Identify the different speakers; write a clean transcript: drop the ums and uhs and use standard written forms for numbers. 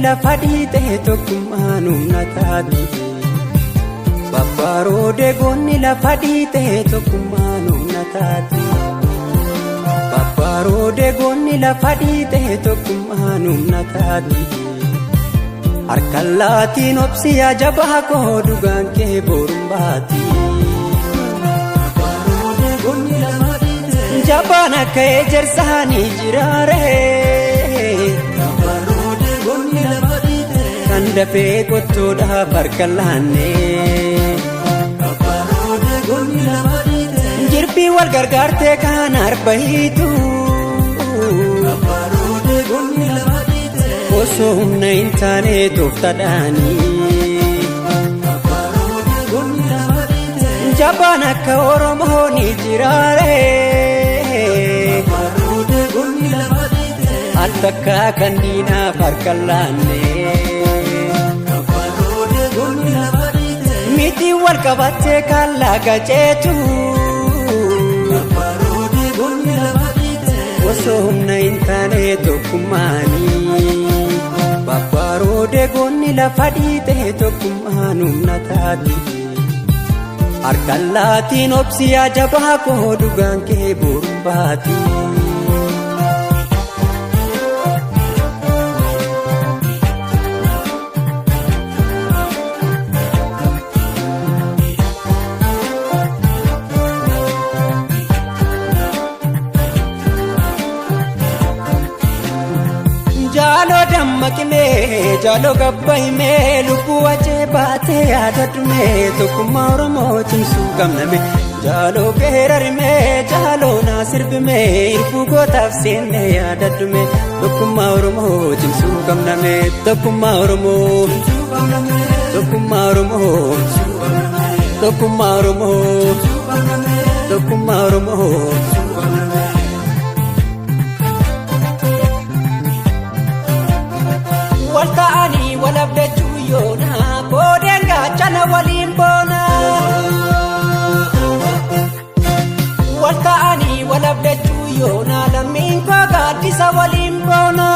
Speaker 1: lafa dhiitee tokkummaan humna taati. Babboorode goonni lafa dhiitee tokkummaan humna taati. Babboorode goonni lafa dhiitee tokkummaan humna taati. Harkaan laatiin obsiyaa jabaa koo dhugaan kee boruun baati. Jabaan akka ejersaanii jiraaree. Kan dafee qottoodhaaf harkaan laannee. Jirbii wal gargaartee kan arba hiitu. Osoo humna hin taane tooftadhaanii. Jabaan akka oromoo ni jiraaree. Al takka kan diinaaf harkaan laannee. Miti wal qabattee kan laga ceetu. Osoo humna hin taane tokkummaanii. Babboorode goonni lafa dhiitee tokkummaan humna taati. Harkaan laatiin obsiyaa jabaa koo dhugaan kee boruun baati. Jaaloo dammaqimee jaaloo gabbaayimee lubbuu wajjee baatee yaadadhumee tokkummaa oromoo cimsuu qabname. Jaaloo geerarimee jaaloo naasirbimee irbuu gootaaf seennee yaadadhumee tokkummaa oromoo cimsuu qabname. Tokkummaa oromoo tokkummaa oromoo tokkummaa oromoo tokkummaa oromoo. Walta'anii walabdachuu yoona boodeen gaachana waliin boona. Walta'anii walabdachuu yoona lammiin koo gaaddisa waliin boona.